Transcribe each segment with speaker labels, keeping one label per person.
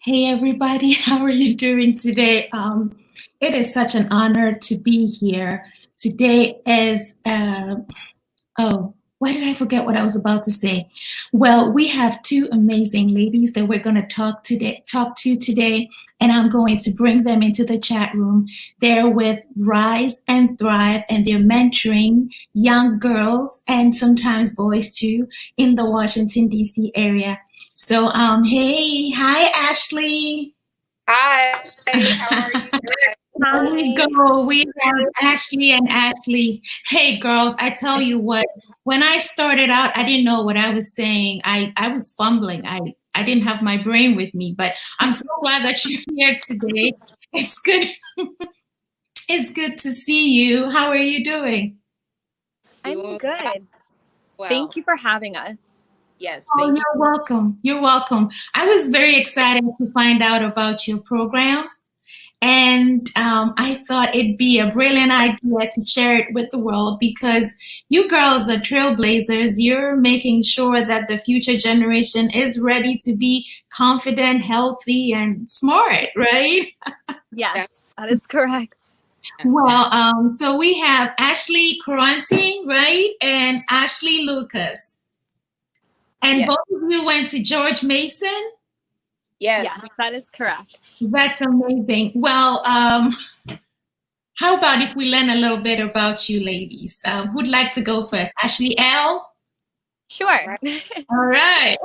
Speaker 1: Hey everybody, how are you doing today? It is such an honor to be here. Today is oh, why did I forget what I was about to say? Well, we have two amazing ladies that we're going to talk to today, and I'm going to bring them into the chat room. They're with Rise and Thrive, and they're mentoring young girls and sometimes boys too in the Washington D.C. area. So, hey, hi Ashley.
Speaker 2: Hi, how are you?
Speaker 1: Here we go. We have Ashley and Ashley. Hey, girls, I tell you what, when I started out, I didn't know what I was saying. I was fumbling. I didn't have my brain with me, but I'm so glad that you're here today. It's good. It's good to see you. How are you doing?
Speaker 3: I'm good.
Speaker 2: Well,
Speaker 3: Thank you for having us.
Speaker 2: Yes,
Speaker 1: Oh,
Speaker 2: thank you.
Speaker 1: you're welcome. You're welcome. I was very excited to find out about your program. And I thought it'd be a brilliant idea to share it with the world because you girls are trailblazers. You're making sure that the future generation is ready to be confident, healthy, and smart, right?
Speaker 3: Yes, that is correct.
Speaker 1: Well, so we have Ashley Crunchin, right? And Ashley Lucas. And
Speaker 2: Yes.
Speaker 1: both of you went to George Mason?
Speaker 3: Yes, that is correct.
Speaker 1: That's amazing. Well, how about if we learn a little bit about you ladies? Who'd like to go first? Ashley L?
Speaker 3: Sure.
Speaker 1: All right.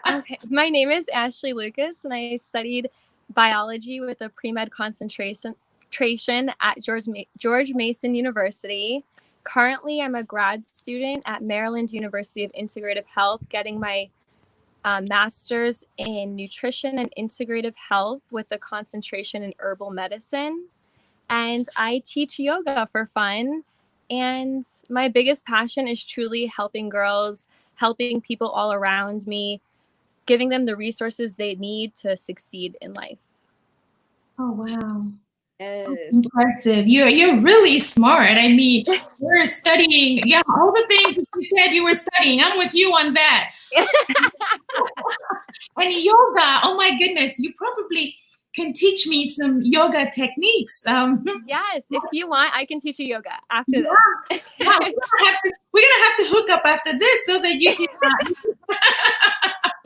Speaker 3: Okay. My name is Ashley Lucas, and I studied biology with a pre-med concentration at George Mason University. Currently, I'm a grad student at Maryland University of Integrative Health, getting my master's in nutrition and integrative health with a concentration in herbal medicine. And I teach yoga for fun. And my biggest passion is truly helping girls, helping people all around me, giving them the resources they need to succeed in life.
Speaker 1: Oh wow.
Speaker 2: Yes.
Speaker 1: Impressive. You're really smart. I mean, you're studying, yeah, all the things that you said you were studying. I'm with you on that. And yoga, oh my goodness, you probably can teach me some yoga techniques.
Speaker 3: Yes, if you want, I can teach you yoga after
Speaker 1: Yeah.
Speaker 3: this.
Speaker 1: Wow, we're gonna have to hook up after this so that you can.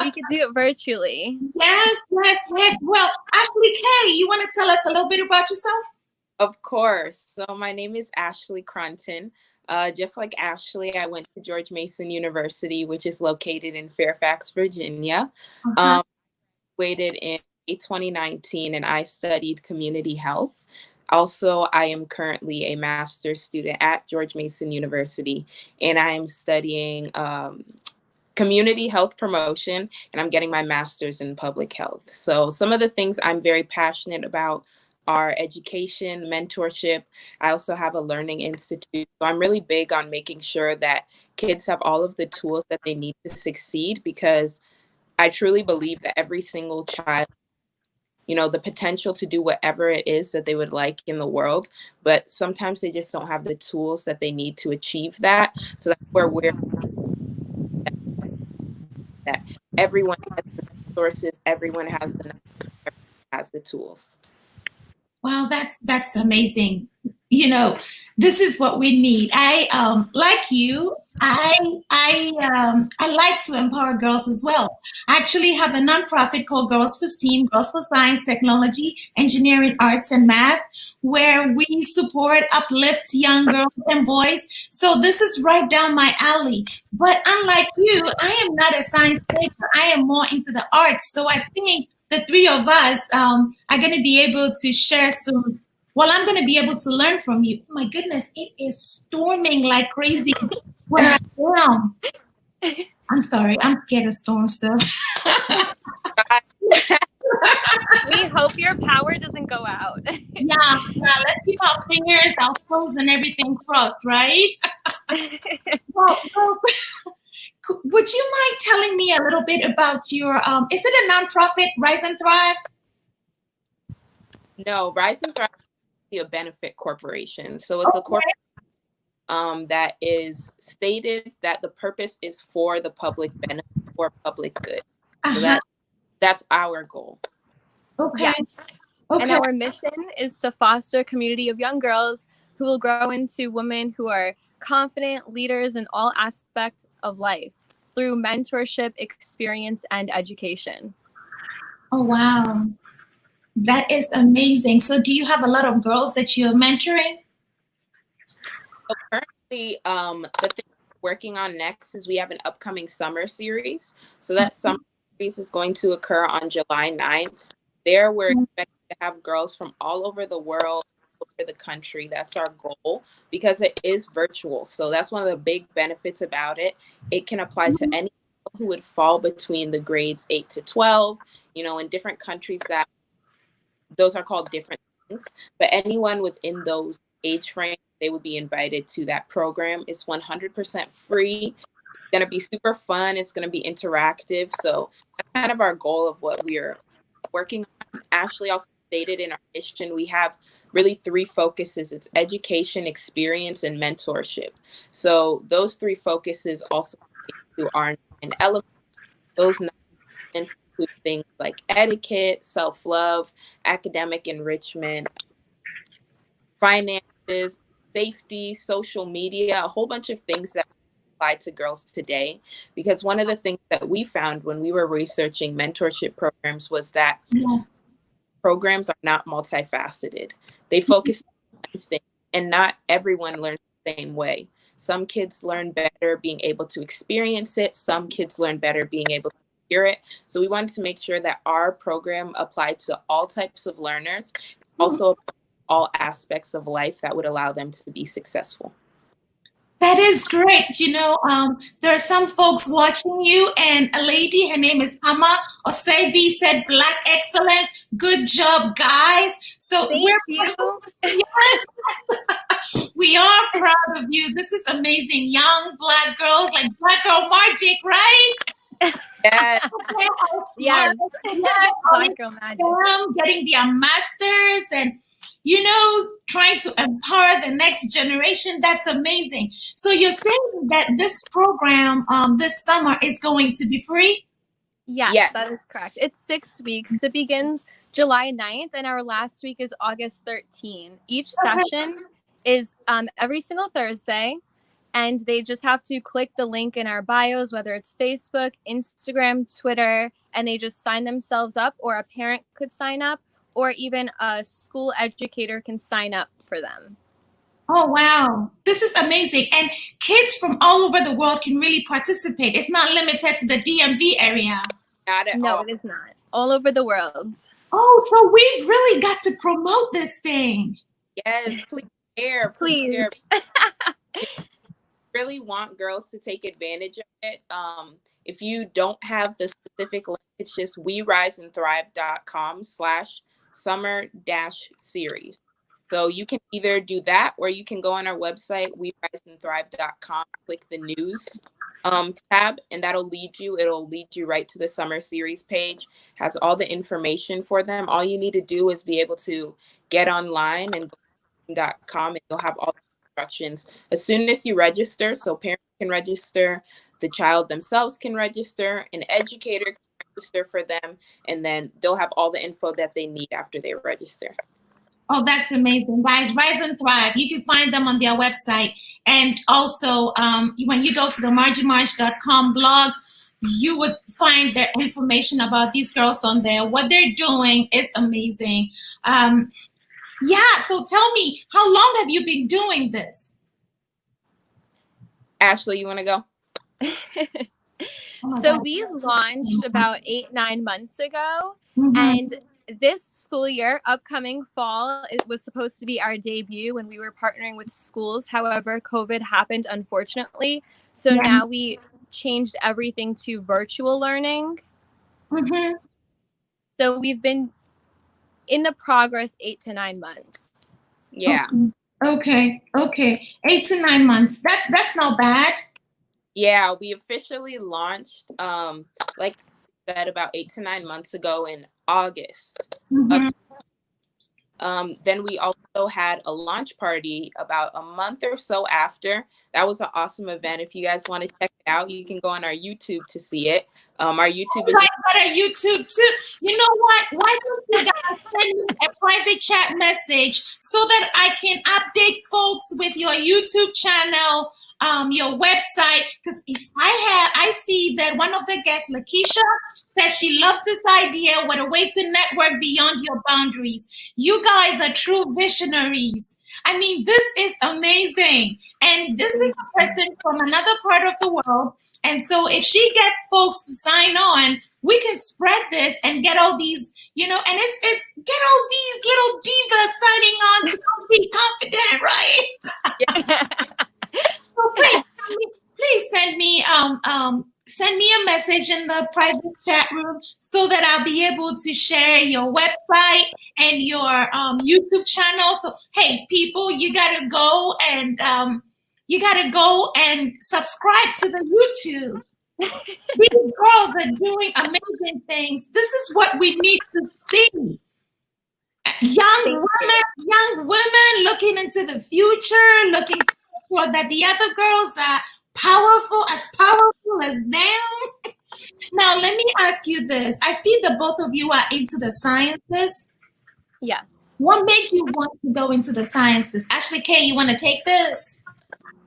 Speaker 3: We could do it virtually.
Speaker 1: Yes. Well, Ashley K, you want to tell us a little bit about yourself?
Speaker 2: Of course. So my name is Ashley Crunchin. Just like Ashley, I went to George Mason University, which is located in Fairfax, Virginia. Graduated in 2019, and I studied community health. Also, I am currently a master's student at George Mason University, and I am studying community health promotion, and I'm getting my master's in public health. So some of the things I'm very passionate about are education, mentorship. I also have a learning institute. So I'm really big on making sure that kids have all of the tools that they need to succeed, because I truly believe that every single child, the potential to do whatever it is that they would like in the world, but sometimes they just don't have the tools that they need to achieve that. So that's where we're that everyone has the resources, everyone has the tools.
Speaker 1: Wow, that's amazing. This is what we need. I like you. I like to empower girls as well. I actually have a nonprofit called Girls for STEAM, Girls for Science, Technology, Engineering, Arts, and Math, where we support, uplift young girls and boys. So this is right down my alley. But unlike you, I am not a science major. I am more into the arts. So I think the three of us are going to be able to share some. Well, I'm going to be able to learn from you. Oh my goodness, it is storming like crazy where I am. I'm sorry, I'm scared of storms, so.
Speaker 3: We hope your power doesn't go out.
Speaker 1: Yeah, let's keep our fingers, our toes, and everything crossed, right? Well, would you mind telling me a little bit about your, is it a nonprofit, Rise and Thrive?
Speaker 2: No, Rise and Thrive is a benefit corporation. So it's a corporation that is stated that the purpose is for the public benefit or public good. So that's our goal.
Speaker 1: Okay.
Speaker 3: Yes. And
Speaker 1: Okay.
Speaker 3: our mission is to foster a community of young girls who will grow into women who are confident leaders in all aspects of life through mentorship, experience, and education.
Speaker 1: Oh, wow. That is amazing. So do you have a lot of girls that you're mentoring?
Speaker 2: So currently, the thing we're working on next is we have an upcoming summer series. So that summer series is going to occur on July 9th. There, we're expecting to have girls from all over the world, over the country. That's our goal because it is virtual. So that's one of the big benefits about it. It can apply to any who would fall between the grades 8 to 12, in different countries that those are called different things, but anyone within those age frames, they would be invited to that program. It's 100% free. It's going to be super fun. It's going to be interactive. So that's kind of our goal of what we are working on. Ashley also stated in our mission, we have really three focuses. It's education, experience, and mentorship. So those three focuses also to our 9 elements. Those include things like etiquette, self-love, academic enrichment, finances, safety, social media, a whole bunch of things that apply to girls today. Because one of the things that we found when we were researching mentorship programs was that
Speaker 1: Yeah.
Speaker 2: programs are not multifaceted. They focus on one thing, and not everyone learns the same way. Some kids learn better being able to experience it. Some kids learn better being able to hear it. So we wanted to make sure that our program applied to all types of learners, also all aspects of life that would allow them to be successful.
Speaker 1: That is great. There are some folks watching you, and a lady, her name is Ama Osebi, said, Black excellence. Good job, guys. So
Speaker 3: Thank you.
Speaker 1: yes, we are proud of you. This is amazing. Young Black girls, like Black girl Marjy, right?
Speaker 2: Yeah.
Speaker 3: Yes.
Speaker 1: Yes,
Speaker 3: Black girl magic.
Speaker 1: getting their masters and trying to empower the next generation. That's amazing. So you're saying that this program this summer is going to be free?
Speaker 3: Yes,
Speaker 2: Yes.
Speaker 3: that is correct. It's 6 weeks. It begins July 9th, and our last week is August 13th. Each session is every single Thursday, and they just have to click the link in our bios, whether it's Facebook, Instagram, Twitter, and they just sign themselves up, or a parent could sign up, or even a school educator can sign up for them.
Speaker 1: Oh, wow. This is amazing. And kids from all over the world can really participate. It's not limited to the DMV area.
Speaker 2: Not at
Speaker 3: No,
Speaker 2: all.
Speaker 3: it is not. All over the world.
Speaker 1: Oh, so we've really got to promote this thing.
Speaker 2: Yes, please share.
Speaker 3: Please.
Speaker 2: Share. Really want girls to take advantage of it. If you don't have the specific link, it's just weriseandthrive.com/summer-series. So you can either do that, or you can go on our website, weriseandthrive.com, click the news tab, and it'll lead you right to the summer series page. Has all the information for them. All you need to do is be able to get online and go.com, and you'll have all the instructions as soon as you register. So parents can register, the child themselves can register, an educator can register for them, and then they'll have all the info that they need after they register.
Speaker 1: Oh, that's amazing. Guys, Rise and Thrive. You can find them on their website. And also, when you go to the marjymarj.com blog, you would find the information about these girls on there. What they're doing is amazing. Yeah, so tell me, how long have you been doing this?
Speaker 2: Ashley, you want to go?
Speaker 3: So we launched about 8-9 months ago,
Speaker 1: Mhm.
Speaker 3: and this school year, upcoming fall, it was supposed to be our debut when we were partnering with schools. However, COVID happened, unfortunately. So
Speaker 1: Yeah.
Speaker 3: now we changed everything to virtual learning.
Speaker 1: Mhm.
Speaker 3: So we've been in the progress 8 to 9 months.
Speaker 2: Yeah.
Speaker 1: Okay. 8 to 9 months. That's not bad.
Speaker 2: Yeah, we officially launched, like I said, about 8 to 9 months ago in August.
Speaker 1: Mhm.
Speaker 2: Then we also had a launch party about a month or so after. That was an awesome event. If you guys want to check it out, you can go on our YouTube to see it. Our YouTube is
Speaker 1: I got a YouTube too. You know what? Why don't you guys send me a private chat message so that I can update folks with your YouTube channel, your website? Because I see that one of the guests, Lakeisha, says she loves this idea. What a way to network beyond your boundaries. You guys are true visionaries. I mean, this is amazing. And this is a person from another part of the world. And so if she gets folks to sign on, we can spread this and get all these, and it's get all these little divas signing on to be confident, right? So please send me a message in the private chat room so that I'll be able to share your website and your YouTube channel. So hey, people, you gotta go and subscribe to the YouTube. These girls are doing amazing things. This is what we need to see. Young women looking into the future, looking to make sure that the other girls are powerful as them. Now, let me ask you this. I see that both of you are into the sciences.
Speaker 3: Yes.
Speaker 1: What made you want to go into the sciences? Ashley K, you want to take this?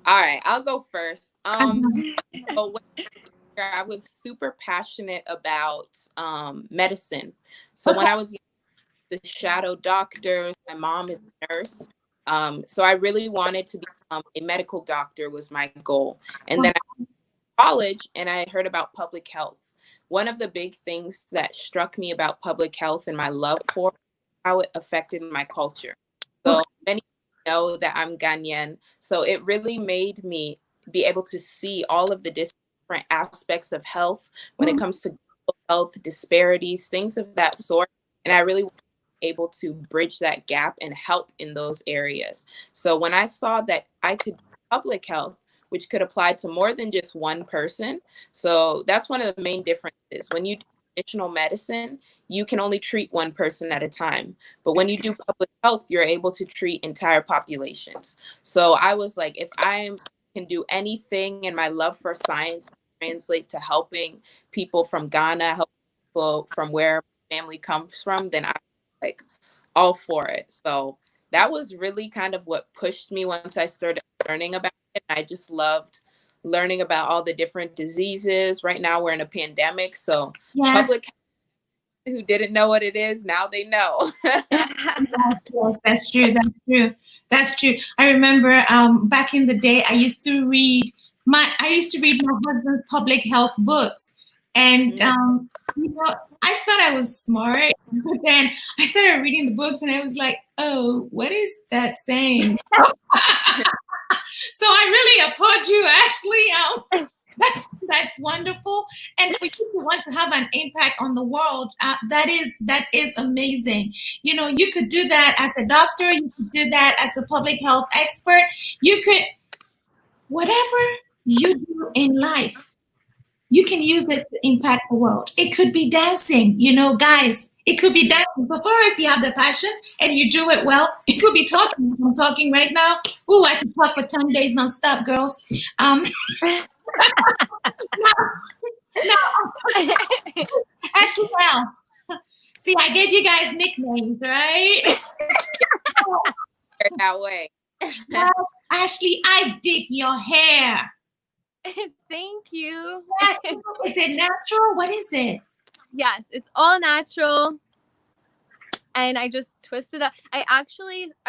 Speaker 2: All right, I'll go first. So I was super passionate about medicine. So when I was the shadow doctors, my mom is a nurse. So I really wanted to become a medical doctor was my goal. And then I went to college and I heard about public health. One of the big things that struck me about public health and my love for how it affected my culture. So many know that I'm Ghanaian. So it really made me be able to see all of the different aspects of health when it comes to health disparities, things of that sort. And I really was able to bridge that gap and help in those areas. So when I saw that I could do public health, which could apply to more than just one person. So that's one of the main differences. When you do traditional medicine, you can only treat one person at a time. But when you do public health, you're able to treat entire populations. So I was like, if I can do anything and my love for science translate to helping people from Ghana, help people from where my family comes from, then I'm like all for it. So that was really kind of what pushed me once I started learning about it. I just loved learning about all the different diseases. Right now we're in a pandemic, so public health, who didn't know what it is, now they know.
Speaker 1: Yes, that's true. That's true. I remember back in the day, I used to read my husband's public health books, and I thought I was smart, but then I started reading the books, and I was like, oh, what is that saying? So I really applaud you, Ashley. That's wonderful, and for you to want to have an impact on the world, that is amazing. You could do that as a doctor, you could do that as a public health expert. You could, whatever you do in life, you can use it to impact the world. It could be dancing, guys. It could be dancing. So far as you have the passion and you do it well, it could be talking. I'm talking right now. Ooh, I could talk for 10 days nonstop, girls. No. Ashley, well, see, I gave you guys nicknames, right?
Speaker 2: That way.
Speaker 1: Well, Ashley, I dig your hair.
Speaker 3: Thank you.
Speaker 1: Yes. Is it natural? What is it?
Speaker 3: Yes, it's all natural. And I just twisted up. I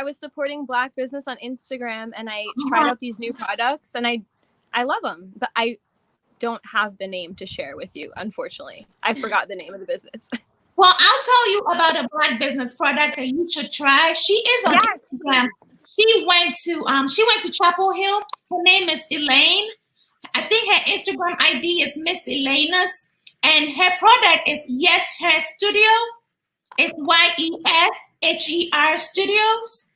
Speaker 3: was supporting Black business on Instagram, and I tried out these new products, and I love them, but I don't have the name to share with you, unfortunately. I forgot the name of the business.
Speaker 1: Well, I'll tell you about a Black business product that you should try. She is on Instagram. She went to Chapel Hill. Her name is Elaine. I think her Instagram ID is Miss Elena's, and her product is Yes Hair Studio. It's YESHER Studios.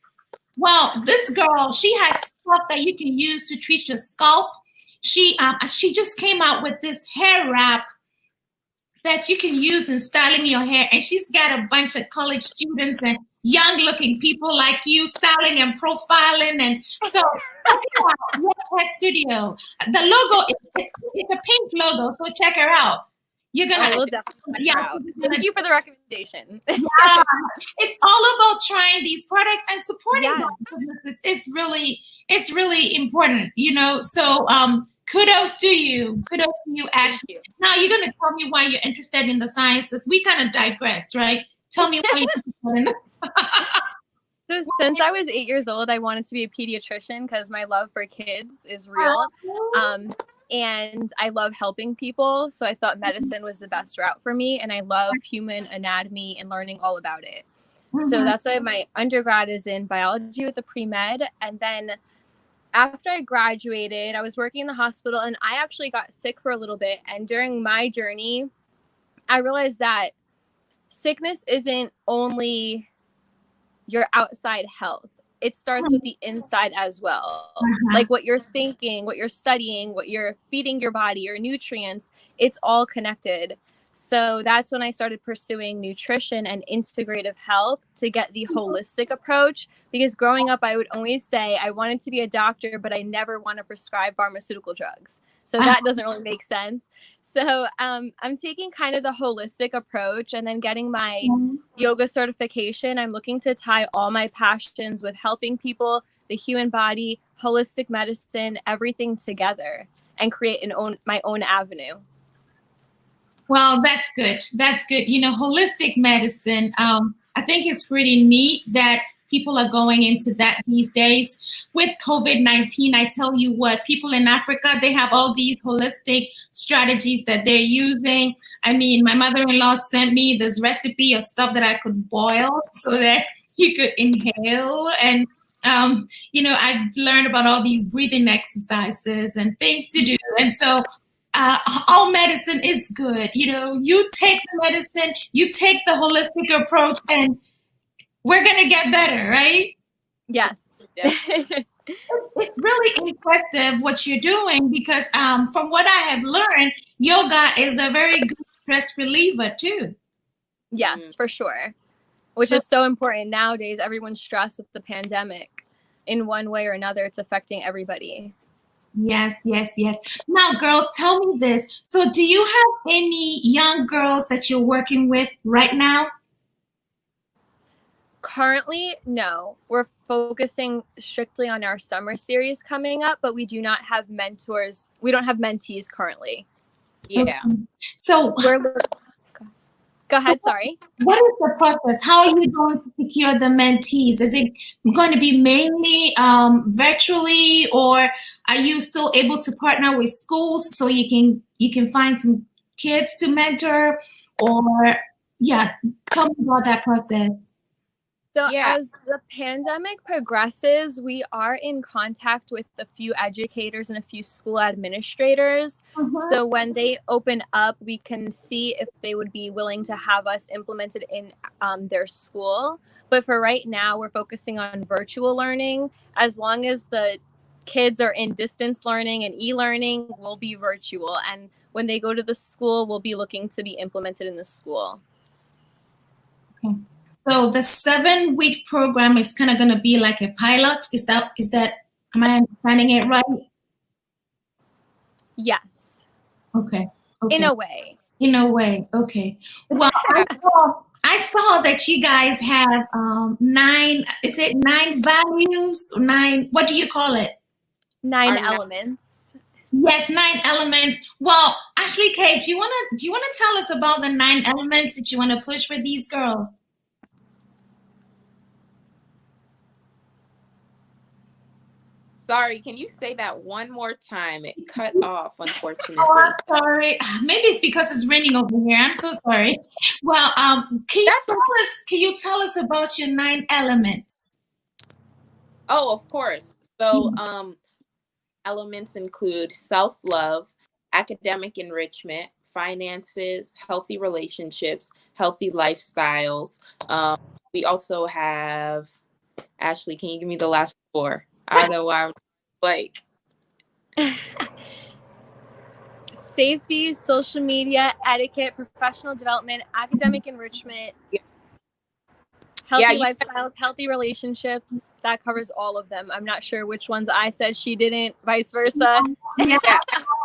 Speaker 1: Well, this girl, she has stuff that you can use to treat your scalp. She just came out with this hair wrap that you can use in styling your hair, and she's got a bunch of college students and young-looking people like you styling and profiling, and so check it out. Hair Studio. The logo it's a pink logo, so check her out. You're gonna,
Speaker 3: we'll definitely check her out.
Speaker 1: Gonna,
Speaker 3: Thank you for the recommendation.
Speaker 1: yeah, it's all about trying these products and supporting
Speaker 3: Yeah.
Speaker 1: businesses. It's really important, you know. So kudos to you, Ashley.
Speaker 3: You.
Speaker 1: Now you're gonna tell me why you're interested in the sciences. We kind of digressed, right? Tell me why you're interested in
Speaker 3: So since I was 8 years old, I wanted to be a pediatrician because my love for kids is real. And I love helping people. So I thought medicine was the best route for me. And I love human anatomy and learning all about it. So that's why my undergrad is in biology with the pre-med. And then after I graduated, I was working in the hospital and I actually got sick for a little bit. And during my journey, I realized that sickness isn't only your outside health. It starts with the inside as well. Like what you're thinking, what you're studying, what you're feeding your body, your nutrients, it's all connected. So that's when I started pursuing nutrition and integrative health to get the holistic approach. Because growing up, I would always say I wanted to be a doctor, but I never want to prescribe pharmaceutical drugs. So that doesn't really make sense. So I'm taking kind of the holistic approach and then getting my yoga certification. I'm looking to tie all my passions with helping people, the human body, holistic medicine, everything together and create my own avenue.
Speaker 1: Well, that's good. That's good. You know, holistic medicine, I think it's pretty neat that people are going into that these days. With COVID-19, I tell you what, people in Africa, they have all these holistic strategies that they're using. I mean, my mother-in-law sent me this recipe of stuff that I could boil so that you could inhale. And, you know, I learned about all these breathing exercises and things to do. And so all medicine is good. You know, you take the medicine, you take the holistic approach, and we're going to get better, right?
Speaker 3: Yes.
Speaker 1: It's really impressive what you're doing because from what I have learned, yoga is a very good stress reliever too.
Speaker 3: Yes, for sure. Which is so important nowadays. Everyone's stressed with the pandemic in one way or another. It's affecting everybody.
Speaker 1: Yes. Now, girls, tell me this. So do you have any young girls that you're working with right now?
Speaker 3: Currently, no. We're focusing strictly on our summer series coming up, but we do not have mentors. We don't have mentees currently.
Speaker 2: Yeah.
Speaker 1: Okay. So
Speaker 3: go ahead, sorry.
Speaker 1: What is the process? How are you going to secure the mentees? Is it going to be mainly virtually, or are you still able to partner with schools so you can find some kids to mentor? Or tell me about that process.
Speaker 3: So as the pandemic progresses, we are in contact with a few educators and a few school administrators. So when they open up, we can see if they would be willing to have us implemented in their school. But for right now, we're focusing on virtual learning. As long as the kids are in distance learning and e-learning, we'll be virtual. And when they go to the school, we'll be looking to be implemented in the school.
Speaker 1: Okay. So the 7-week program is kind of going to be like a pilot. Is that, am I understanding it right?
Speaker 3: Yes.
Speaker 1: Okay.
Speaker 3: In a way.
Speaker 1: Okay. Well, I saw that you guys have 9, is it 9 values? 9, what do you call it?
Speaker 3: 9 elements.
Speaker 1: Yes, 9 elements. Well, Ashley Kate, do you wanna tell us about the 9 elements that you want to push for these girls?
Speaker 2: Sorry, can you say that one more time? It cut off, unfortunately.
Speaker 1: Oh, I'm sorry. Maybe it's because it's raining over here. I'm so sorry. Well, can you tell us about your 9 elements?
Speaker 2: Oh, of course. So, elements include self-love, academic enrichment, finances, healthy relationships, healthy lifestyles. We also have, Ashley, can you give me the last 4? I don't know why I'm like.
Speaker 3: Safety, social media, etiquette, professional development, academic enrichment. Healthy lifestyles, healthy relationships, that covers all of them. I'm not sure which ones I said she didn't, vice versa.
Speaker 1: Yeah.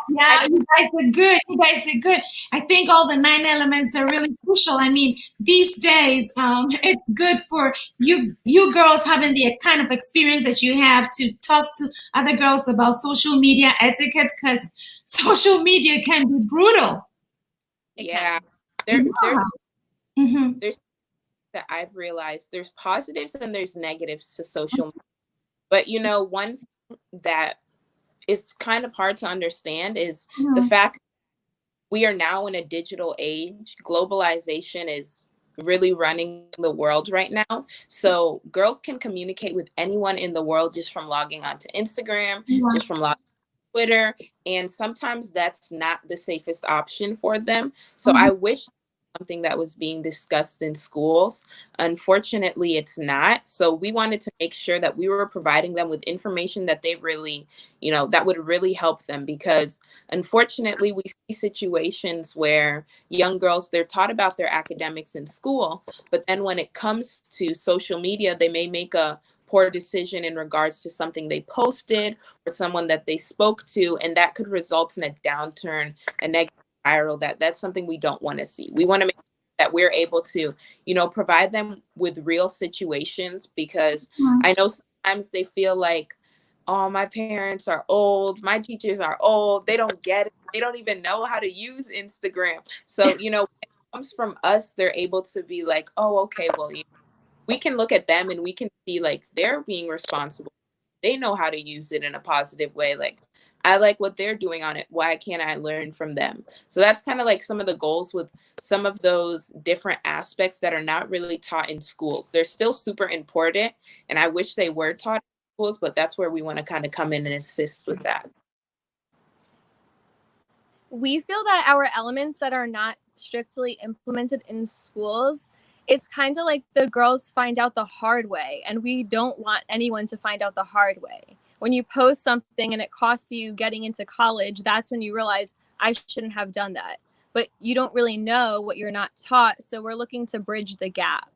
Speaker 1: Yeah, you guys are good. You guys are good. I think all the 9 elements are really crucial. I mean, these days, it's good for you girls having the kind of experience that you have to talk to other girls about social media etiquette, because social media can be brutal.
Speaker 2: Yeah,
Speaker 1: Yeah.
Speaker 2: there's that I've realized there's positives and there's negatives to social media. But one thing that is kind of hard to understand is the fact we are now in a digital age. Globalization is really running the world right now. So girls can communicate with anyone in the world just from logging onto Instagram, just from logging on Twitter. And sometimes that's not the safest option for them. So I wish something that was being discussed in schools. Unfortunately, it's not. So we wanted to make sure that we were providing them with information that they really, that would really help them, because unfortunately we see situations where young girls, they're taught about their academics in school, but then when it comes to social media, they may make a poor decision in regards to something they posted or someone that they spoke to, and that could result in a downturn, a negative spiral. That's something we don't want to see. We want to make sure that we're able to, provide them with real situations, because I know sometimes they feel like, oh, my parents are old, my teachers are old, they don't get it, they don't even know how to use Instagram. So, when it comes from us, they're able to be like, oh, okay, well, we can look at them and we can see like they're being responsible. They know how to use it in a positive way. Like, I like what they're doing on it. Why can't I learn from them? So that's kind of like some of the goals with some of those different aspects that are not really taught in schools. They're still super important, and I wish they were taught in schools, but that's where we want to kind of come in and assist with that.
Speaker 3: We feel that our elements that are not strictly implemented in schools, it's kind of like the girls find out the hard way, and we don't want anyone to find out the hard way. When you post something and it costs you getting into college, that's when you realize I shouldn't have done that. But you don't really know what you're not taught, so we're looking to bridge the gap,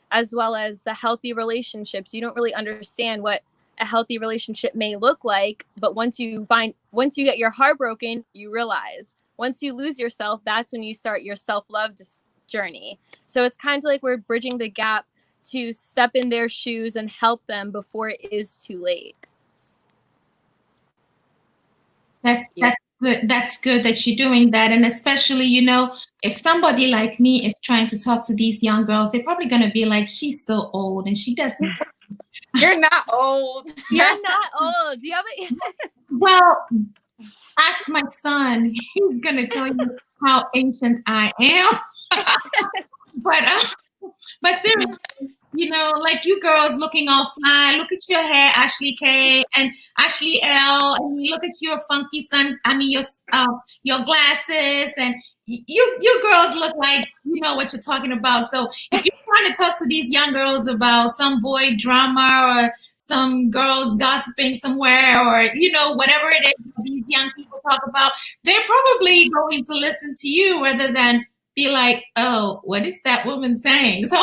Speaker 3: as well as the healthy relationships. You don't really understand what a healthy relationship may look like, but once you get your heart broken, you realize. Once you lose yourself, that's when you start your self-love journey. So it's kind of like we're bridging the gap to step in their shoes and help them before it is too late.
Speaker 1: That's good. That's good that you're doing that. And especially, if somebody like me is trying to talk to these young girls, they're probably going to be like, she's so old and she doesn't.
Speaker 2: You're not old.
Speaker 3: You're not old. Do you have
Speaker 1: Well, ask my son. He's going to tell you how ancient I am. But seriously, like you girls looking all fly. Look at your hair, Ashley K and Ashley L. And you look at your funky son. I mean, your glasses, and you girls look like you know what you're talking about. So if you're trying to talk to these young girls about some boy drama or some girls gossiping somewhere, or whatever it is these young people talk about, they're probably going to listen to you rather than be like, oh, what is that woman saying? So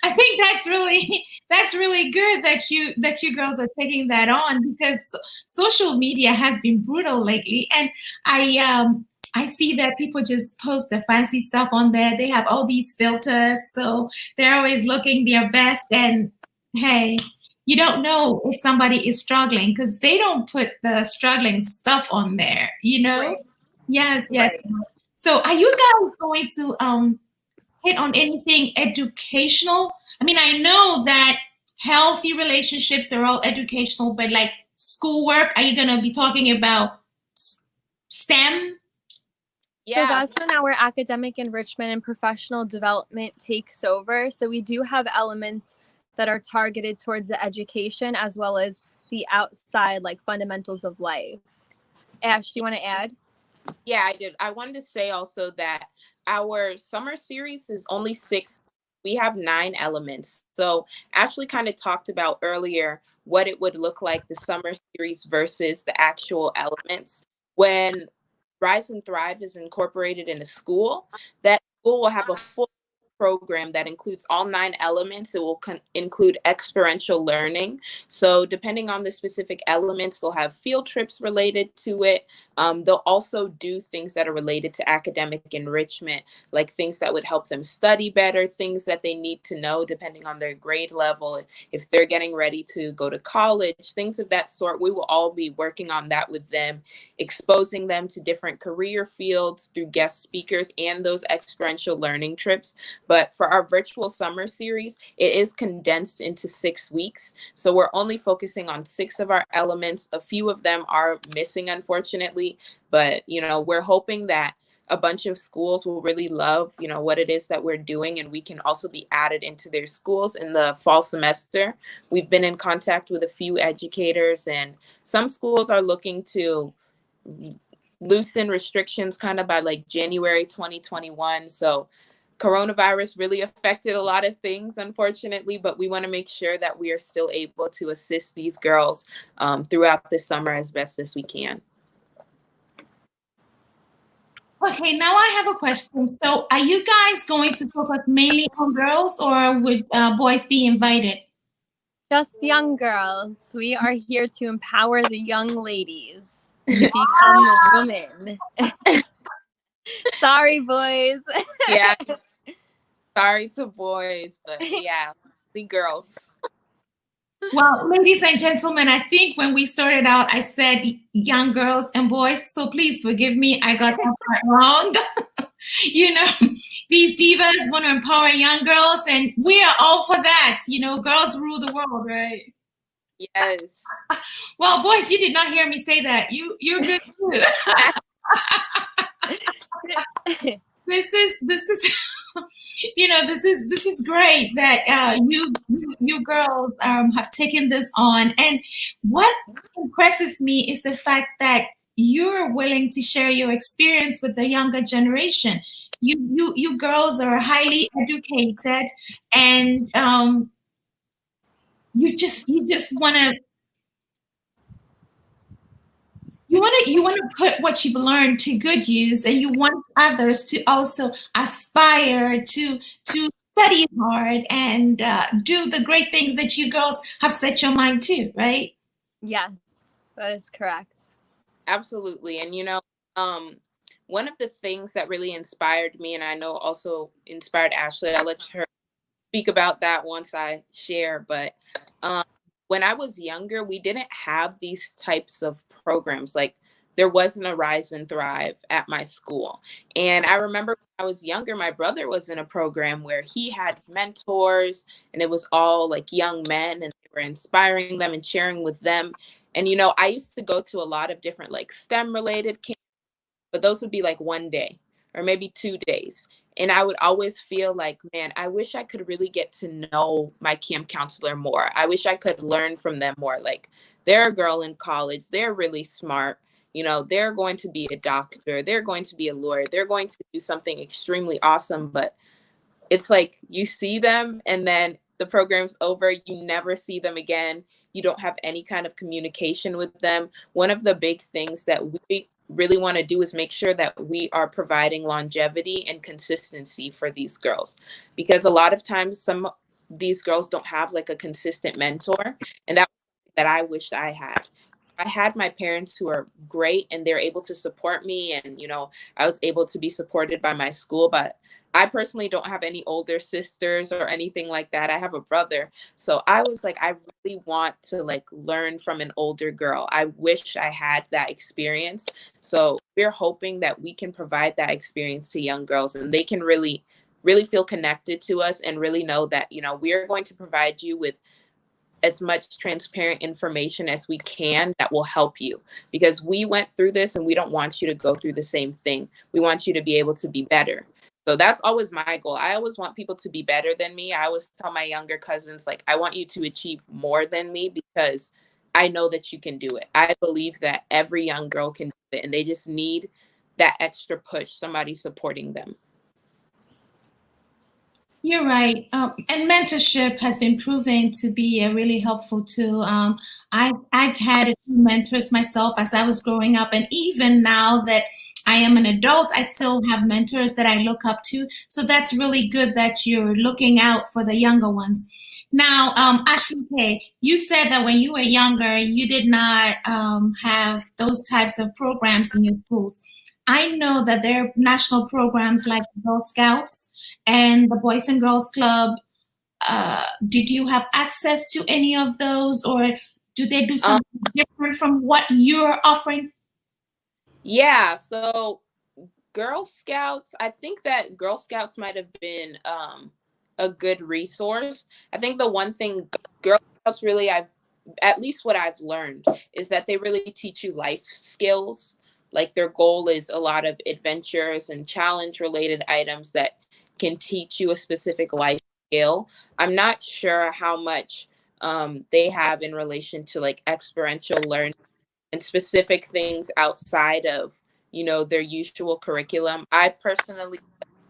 Speaker 1: I think that's really good that you girls are taking that on, because social media has been brutal lately, and I see that people just post the fancy stuff on there. They have all these filters, so they're always looking their best. And hey, you don't know if somebody is struggling because they don't put the struggling stuff on there.
Speaker 3: Right.
Speaker 1: Yes.
Speaker 3: Right.
Speaker 1: So, are you guys going to hit on anything educational? I mean, I know that healthy relationships are all educational, but like schoolwork, are you going to be talking about STEM?
Speaker 3: So that's when our academic enrichment and professional development takes over. So we do have elements that are targeted towards the education as well as the outside, like fundamentals of life. Ash, do you want to add?
Speaker 2: Yeah, I did. I wanted to say also that our summer series is only 6. We have 9 elements. So Ashley kind of talked about earlier what it would look like, the summer series versus the actual elements. When Rise and Thrive is incorporated in a school, that school will have a full program that includes all 9 elements. It will include experiential learning. So depending on the specific elements, they'll have field trips related to it. They'll also do things that are related to academic enrichment, like things that would help them study better, things that they need to know depending on their grade level, if they're getting ready to go to college, things of that sort. We will all be working on that with them, exposing them to different career fields through guest speakers and those experiential learning trips. But for our virtual summer series, it is condensed into 6 weeks. So we're only focusing on 6 of our elements. A few of them are missing, unfortunately, but we're hoping that a bunch of schools will really love, what it is that we're doing, and we can also be added into their schools in the fall semester. We've been in contact with a few educators, and some schools are looking to loosen restrictions kind of by like January 2021. So coronavirus really affected a lot of things, unfortunately, but we want to make sure that we are still able to assist these girls throughout the summer as best as we can.
Speaker 1: Okay, now I have a question. So are you guys going to focus mainly on girls, or would boys be invited?
Speaker 3: Just young girls. We are here to empower the young ladies to become women. Sorry, boys.
Speaker 2: Yeah. Sorry to boys, but yeah, the girls.
Speaker 1: Well, ladies and gentlemen, I think when we started out, I said young girls and boys, so please forgive me. I got that part wrong. These divas want to empower young girls, and we are all for that. Girls rule the world, right?
Speaker 2: Yes.
Speaker 1: Well, boys, you did not hear me say that. You're good too. This is this is great that you girls have taken this on. And what impresses me is the fact that you're willing to share your experience with the younger generation. You girls are highly educated, and you just want to you want to put what you've learned to good use, and you want others to also aspire to study hard and do the great things that you girls have set your mind to, right?
Speaker 3: Yes, that is correct.
Speaker 2: Absolutely. And one of the things that really inspired me, and I know also inspired Ashley, I'll let her speak about that once I share, but when I was younger, we didn't have these types of programs. Like, there wasn't a Rise and Thrive at my school. And I remember when I was younger, my brother was in a program where he had mentors, and it was all like young men, and they were inspiring them and sharing with them. And, I used to go to a lot of different like STEM related camps, but those would be like one day or maybe 2 days. And I would always feel like, man, I wish I could really get to know my camp counselor more. I wish I could learn from them more. Like, they're a girl in college. They're really smart. They're going to be a doctor. They're going to be a lawyer. They're going to do something extremely awesome. But it's like you see them and then the program's over. You never see them again. You don't have any kind of communication with them. One of the big things that we really want to do is make sure that we are providing longevity and consistency for these girls, because a lot of times some of these girls don't have like a consistent mentor, and that I wish I had. I had my parents who are great, and they're able to support me, and I was able to be supported by my school, but I personally don't have any older sisters or anything like that. I have a brother. So I was like, I really want to like learn from an older girl. I wish I had that experience. So we're hoping that we can provide that experience to young girls, and they can really, really feel connected to us and really know that, we are going to provide you with as much transparent information as we can that will help you, because we went through this and we don't want you to go through the same thing. We want you to be able to be better. So that's always my goal. I always want people to be better than me. I always tell my younger cousins, like, I want you to achieve more than me, because I know that you can do it. I believe that every young girl can do it, and they just need that extra push, somebody supporting them.
Speaker 1: You're right. And mentorship has been proven to be a really helpful tool. I've had a few mentors myself as I was growing up, and even now that I am an adult. I still have mentors that I look up to. So that's really good that you're looking out for the younger ones. Now, Ashley Kay, you said that when you were younger, you did not have those types of programs in your schools. I know that there are national programs like Girl Scouts and the Boys and Girls Club. Did you have access to any of those, or do they do
Speaker 2: Um,
Speaker 1: something different from what you're offering?
Speaker 2: yeah, so Girl Scouts, I think that Girl Scouts might have been a good resource. I think the one thing Girl Scouts really, I've at least what I've learned is that they really teach you life skills. Like their goal is a lot of adventures and challenge related items that can teach you a specific life skill. I'm not sure how much they have in relation to like experiential learning and specific things outside of their usual curriculum. I personally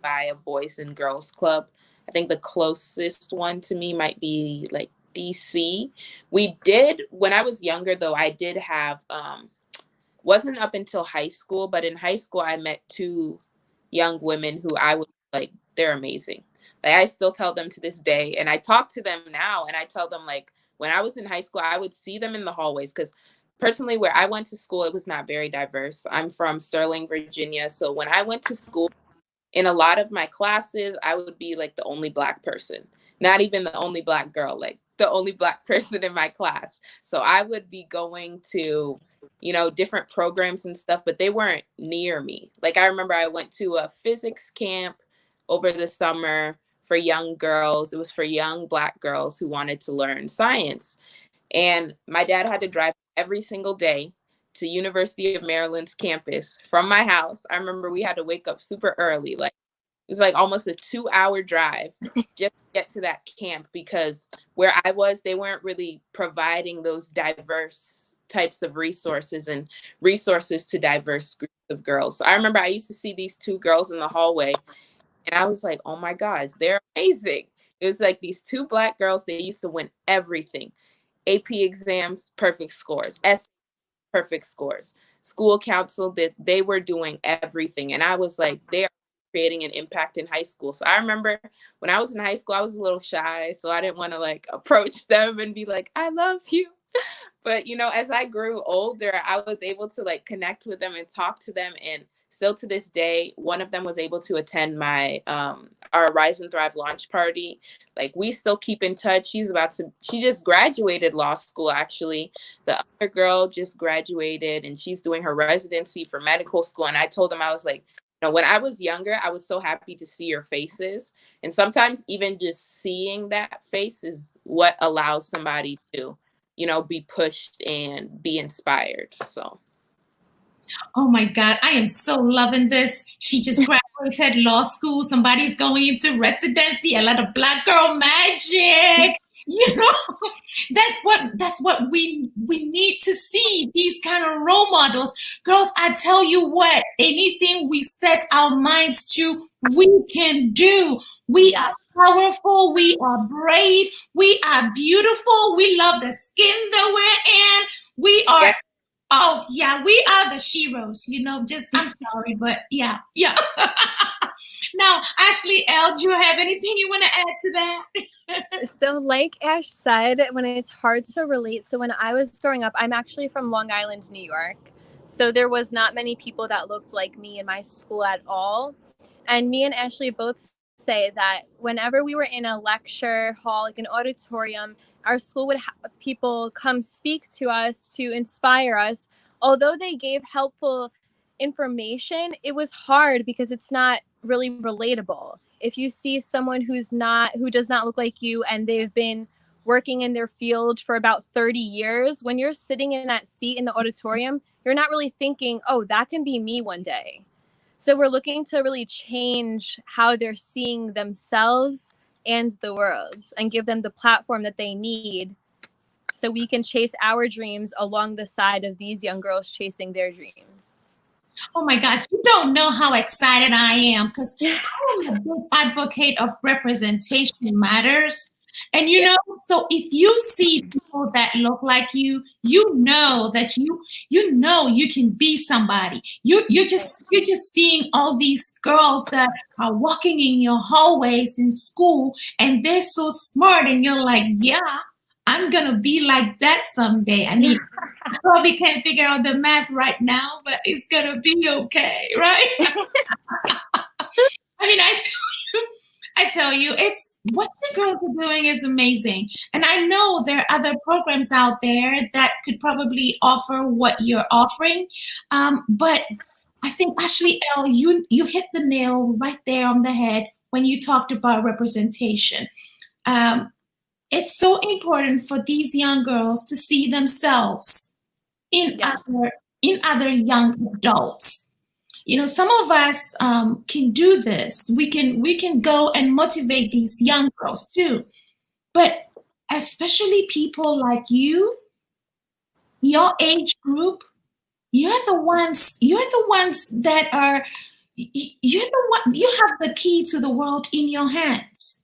Speaker 2: by a boys and girls club. I think the closest one to me might be like DC. We did when I was younger though, I did have wasn't up until high school, but in high school I met two young women who I was like, they're amazing. Like I still tell them to this day, and I talk to them now, and I tell them like when I was in high school, I would see them in the hallways because personally, where I went to school, it was not very diverse. I'm from Sterling, Virginia, so when I went to school, in a lot of my classes, I would be like the only Black person, not even the only Black girl, like the only Black person in my class. So I would be going to, different programs and stuff, but they weren't near me. Like I remember I went to a physics camp over the summer for young girls. It was for young Black girls who wanted to learn science. And my dad had to drive every single day to University of Maryland's campus from my house. I remember we had to wake up super early. Like it was like almost a 2-hour drive just to get to that camp because where I was, they weren't really providing those diverse types of resources and resources to diverse groups of girls. So I remember I used to see these two girls in the hallway and I was like, oh my God, they're amazing. It was like these two Black girls, they used to win everything. AP exams, perfect scores. Perfect scores. School council, this, they were doing everything. And I was like, they're creating an impact in high school. So I remember when I was in high school, I was a little shy. So I didn't want to like approach them and be like, I love you. But as I grew older, I was able to like connect with them and talk to them. And still to this day, one of them was able to attend my our Rise and Thrive launch party. Like we still keep in touch. She just graduated law school actually. The other girl just graduated and she's doing her residency for medical school. And I told them, I was like, when I was younger, I was so happy to see your faces. And sometimes even just seeing that face is what allows somebody to be pushed and be inspired. So.
Speaker 1: Oh my God, I am so loving this. She just graduated law school. Somebody's going into residency. A lot of Black girl magic. You know, that's what we need to see. These kind of role models, girls. I tell you what, anything we set our minds to, we can do. We are powerful. We are brave. We are beautiful. We love the skin that we're in. We are.
Speaker 2: Yeah.
Speaker 1: Oh yeah, we are the sheroes, just I'm sorry, but yeah, yeah. Now, Ashley L, do you have anything you want to add to that?
Speaker 3: So like Ash said, when it's hard to relate, so when I was growing up, I'm actually from Long Island, New York. So there was not many people that looked like me in my school at all. And me and Ashley both say that whenever we were in a lecture hall, like an auditorium, our school would have people come speak to us to inspire us. Although they gave helpful information, it was hard because it's not really relatable. If you see someone who does not look like you and they've been working in their field for about 30 years, when you're sitting in that seat in the auditorium, you're not really thinking, oh, that can be me one day. So we're looking to really change how they're seeing themselves and the world and give them the platform that they need so we can chase our dreams along the side of these young girls chasing their dreams.
Speaker 1: Oh my God, you don't know how excited I am because I am a big advocate of representation matters. And so if you see people that look like you know that you can be somebody. You're just seeing all these girls that are walking in your hallways in school, and they're so smart, and you're like, yeah, I'm gonna be like that someday. I mean, I probably can't figure out the math right now, but it's gonna be okay, right? I mean, I tell you, it's what the girls are doing is amazing. And I know there are other programs out there that could probably offer what you're offering. But I think Ashley L, you hit the nail right there on the head when you talked about representation. Um, it's so important for these young girls to see themselves in
Speaker 3: Yes.
Speaker 1: other young adults. Some of us can do this. We can go and motivate these young girls too. But especially people like you, your age group, you're the ones that are you're the one, you have the key to the world in your hands.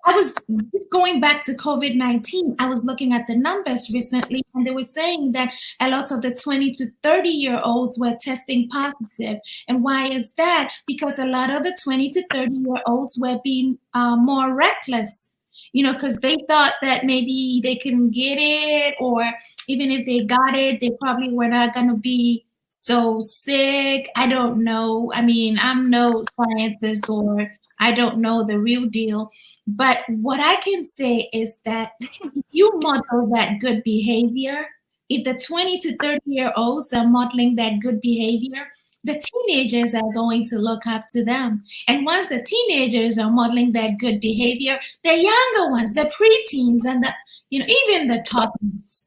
Speaker 1: I was just going back to COVID-19. I was looking at the numbers recently, and they were saying that a lot of the 20 to 30-year-olds were testing positive. And why is that? Because a lot of the 20 to 30-year-olds were being more reckless, because they thought that maybe they couldn't get it, or even if they got it, they probably were not going to be so sick. I don't know. I mean, I'm no scientist, or I don't know the real deal. But what I can say is that if you model that good behavior, if the 20 to 30-year-olds are modeling that good behavior, the teenagers are going to look up to them. And once the teenagers are modeling that good behavior, the younger ones, the preteens, and even the toddlers.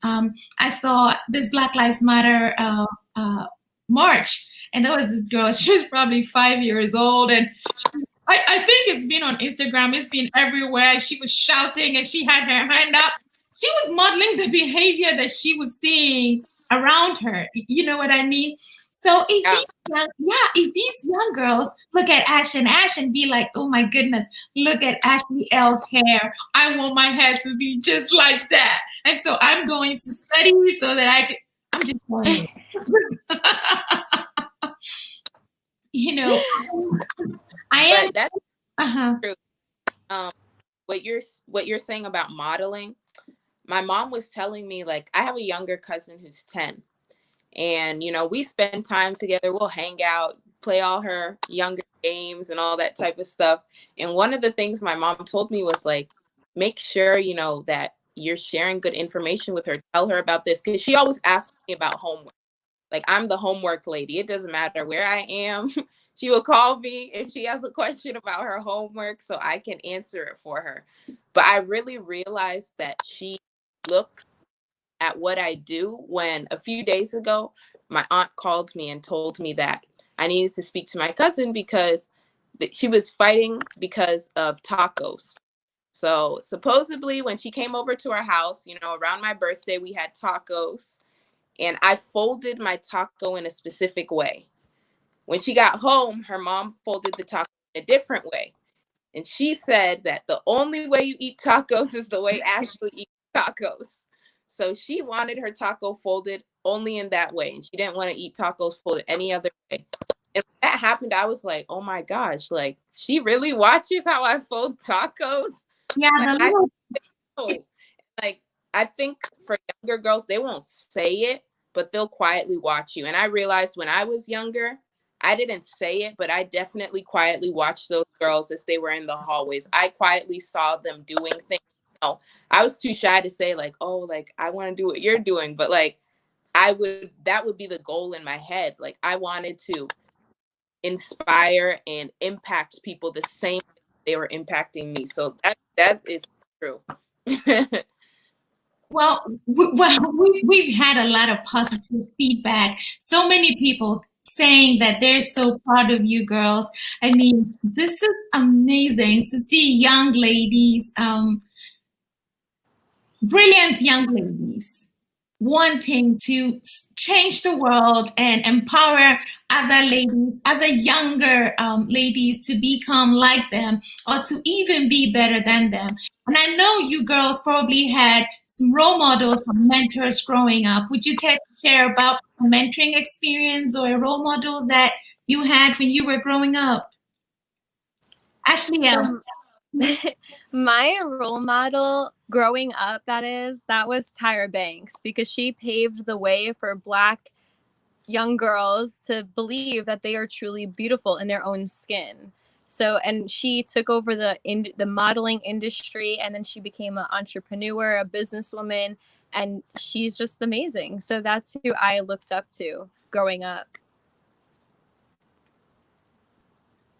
Speaker 1: I saw this Black Lives Matter march, and there was this girl. She was probably 5 years old, and I think it's been on Instagram. It's been everywhere. She was shouting, and she had her hand up. She was modeling the behavior that she was seeing around her. You know what I mean? So if these young girls look at Ash and be like, oh my goodness, look at Ashley L's hair. I want my hair to be just like that. And so I'm going to study so that I can. I'm just going. you know, I am.
Speaker 2: But that's
Speaker 1: Uh-huh.
Speaker 2: true. What you're saying about modeling, my mom was telling me, like, I have a younger cousin who's 10, and we spend time together. We'll hang out, play all her younger games and all that type of stuff. And one of the things my mom told me was, like, make sure that you're sharing good information with her. Tell her about this, because she always asks me about homework. Like, I'm the homework lady. It doesn't matter where I am. She will call me if she has a question about her homework so I can answer it for her. But I really realized that she looks at what I do when a few days ago, my aunt called me and told me that I needed to speak to my cousin because she was fighting because of tacos. So supposedly when she came over to our house, around my birthday, we had tacos, and I folded my taco in a specific way. When she got home, her mom folded the taco in a different way. And she said that the only way you eat tacos is the way Ashley eats tacos. So she wanted her taco folded only in that way. And she didn't want to eat tacos folded any other way. And when that happened, I was like, oh my gosh, like, she really watches how I fold tacos?
Speaker 1: Yeah,
Speaker 2: Like,
Speaker 1: the little.
Speaker 2: like, I think for younger girls, they won't say it, but they'll quietly watch you. And I realized when I was younger, I didn't say it, but I definitely quietly watched those girls as they were in the hallways. I quietly saw them doing things. I was too shy to say, like, oh, like, I want to do what you're doing. But, like, that would be the goal in my head. Like, I wanted to inspire and impact people the same way they were impacting me. So that is true.
Speaker 1: Well, we've had a lot of positive feedback. So many people saying that they're so proud of you girls. I mean, this is amazing to see young ladies, brilliant young ladies, wanting to change the world and empower other ladies, other younger ladies to become like them, or to even be better than them. And I know you girls probably had some role models, some mentors growing up. Would you care to share about a mentoring experience or a role model that you had when you were growing up? Ashley,
Speaker 3: So my role model growing up, that was Tyra Banks, because she paved the way for Black young girls to believe that they are truly beautiful in their own skin. So, and she took over the modeling industry, and then she became an entrepreneur, a businesswoman, and she's just amazing. So that's who I looked up to growing up.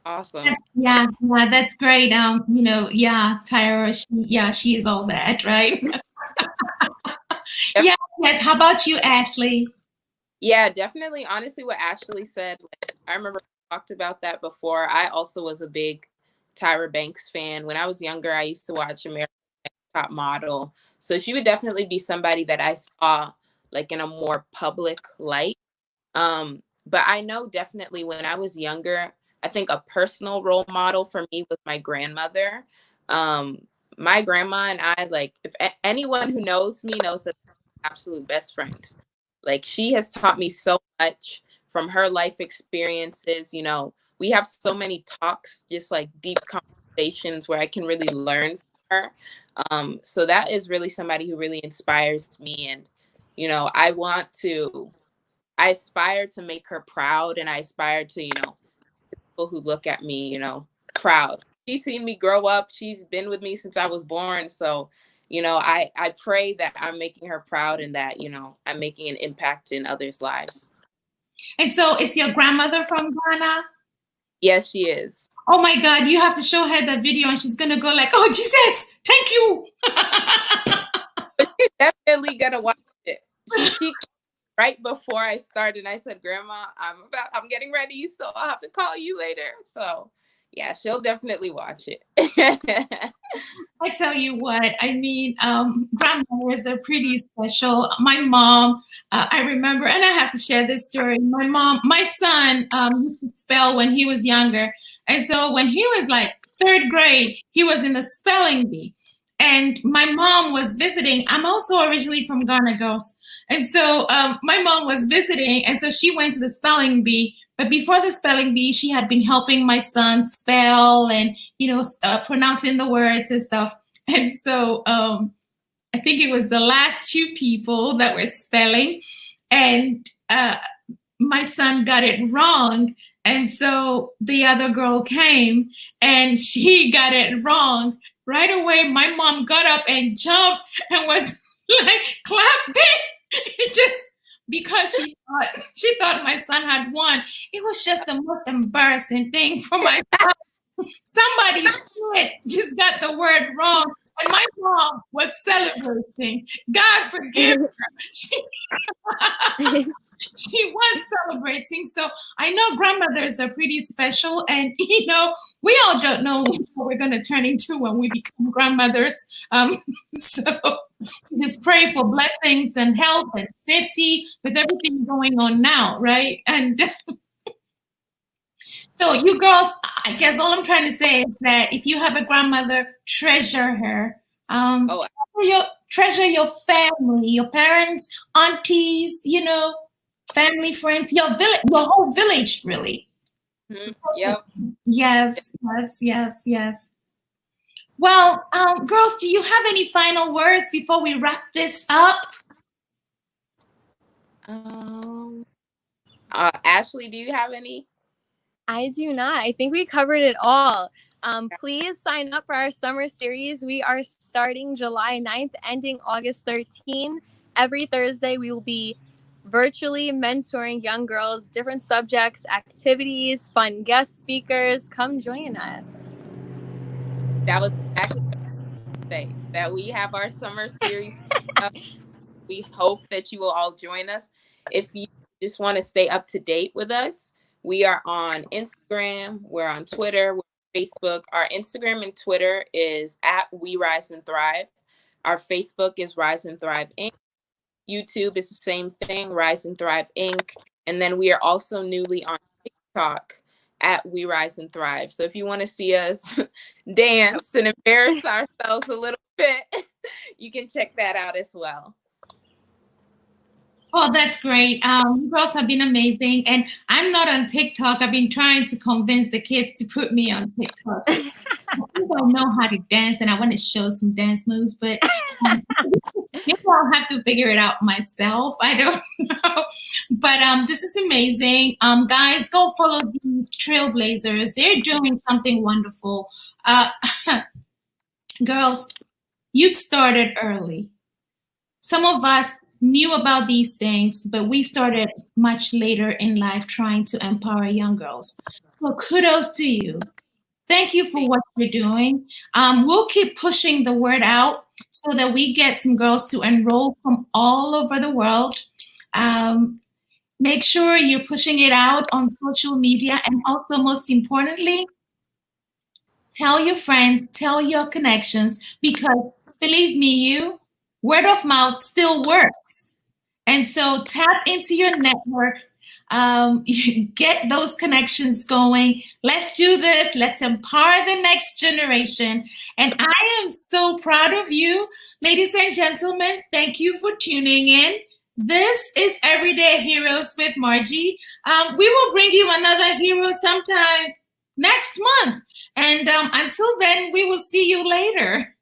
Speaker 2: Awesome.
Speaker 1: yeah, yeah, that's great. Yeah, Tyra, she is all that, right? Yeah, yes. How about you, Ashley?
Speaker 2: Yeah, definitely. Honestly, what Ashley said, like, I remember we talked about that before. I also was a big Tyra Banks fan. When I was younger, I used to watch America's Next Top Model. So she would definitely be somebody that I saw like in a more public light. But I know definitely when I was younger, I think a personal role model for me was my grandmother. Um, my grandma and I, like, if anyone who knows me knows that I'm my absolute best friend. Like, she has taught me so much from her life experiences. You know, we have so many talks, just like deep conversations where I can really learn from her. So that is really somebody who really inspires me. And, you know, I aspire to make her proud, and I aspire to, you know, people who look at me, you know, proud. She's seen me grow up. She's been with me since I was born. So, you know, I pray that I'm making her proud and that, you know, I'm making an impact in others' lives.
Speaker 1: And so, is your grandmother from Ghana?
Speaker 2: Yes, she is.
Speaker 1: Oh my God, you have to show her the video, and she's gonna go like, "Oh Jesus, thank you."
Speaker 2: But she's definitely gonna watch it. She right before I started, I said, "Grandma, I'm getting ready, so I'll have to call you later." So yeah, she'll definitely watch it.
Speaker 1: I tell you what, I mean, grandmothers are pretty special. My mom, I remember, and I have to share this story. My son, used to spell when he was younger. And so when he was like third grade, he was in the spelling bee. And my mom was visiting. I'm also originally from Ghana, girls. And so my mom was visiting. And so she went to the spelling bee. But before the spelling bee, she had been helping my son spell and pronouncing the words and stuff. And so I think it was the last two people that were spelling, and my son got it wrong. And so the other girl came and she got it wrong. Right away, my mom got up and jumped and was like, clapped it. It just because she thought my son had won. It was just the most embarrassing thing for my son. Somebody's kid just got the word wrong. And my mom was celebrating. God forgive her. She was celebrating. So I know grandmothers are pretty special. And, we all don't know what we're going to turn into when we become grandmothers. So just pray for blessings and health and safety with everything going on now, right? And so you girls, I guess all I'm trying to say is that if you have a grandmother, treasure her.
Speaker 2: Oh,
Speaker 1: Treasure your family, your parents, aunties, family, friends, your whole village, really.
Speaker 2: yep.
Speaker 1: Yes, yes, yes, yes. Well, girls, do you have any final words before we wrap this up?
Speaker 2: Ashley, do you have any?
Speaker 3: I do not. I think we covered it all. Please sign up for our summer series. We are starting July 9th, ending August 13th. Every Thursday, we will be virtually mentoring young girls, different subjects, activities, fun guest speakers. Come join us.
Speaker 2: That was exactly what I say. That we have our summer series. We hope that you will all join us. If you just want to stay up to date with us, we are on Instagram, we're on Twitter, we're on Facebook. Our Instagram and Twitter is at We Rise and Thrive. Our Facebook is Rise and Thrive Inc. YouTube is the same thing, Rise and Thrive Inc. And then we are also newly on TikTok. at We Rise and Thrive. So if you want to see us dance and embarrass ourselves a little bit, you can check that out as well.
Speaker 1: Oh, that's great. You girls have been amazing. And I'm not on TikTok. I've been trying to convince the kids to put me on TikTok. I think I know how to dance and I want to show some dance moves, but maybe I'll have to figure it out myself. I don't know. But this is amazing. Guys, go follow these trailblazers. They're doing something wonderful. Girls, you started early. Some of us knew about these things, but we started much later in life trying to empower young girls. So kudos to you. Thank you for what you're doing. We'll keep pushing the word out so that we get some girls to enroll from all over the world. Make sure you're pushing it out on social media, and also, most importantly, tell your friends, tell your connections, because believe me, word of mouth still works. And so tap into your network, get those connections going. Let's do this. Let's empower the next generation. And I am so proud of you, ladies and gentlemen. Thank you for tuning in. This is Everyday Heroes with Marjy. We will bring you another hero sometime next month. And until then, we will see you later.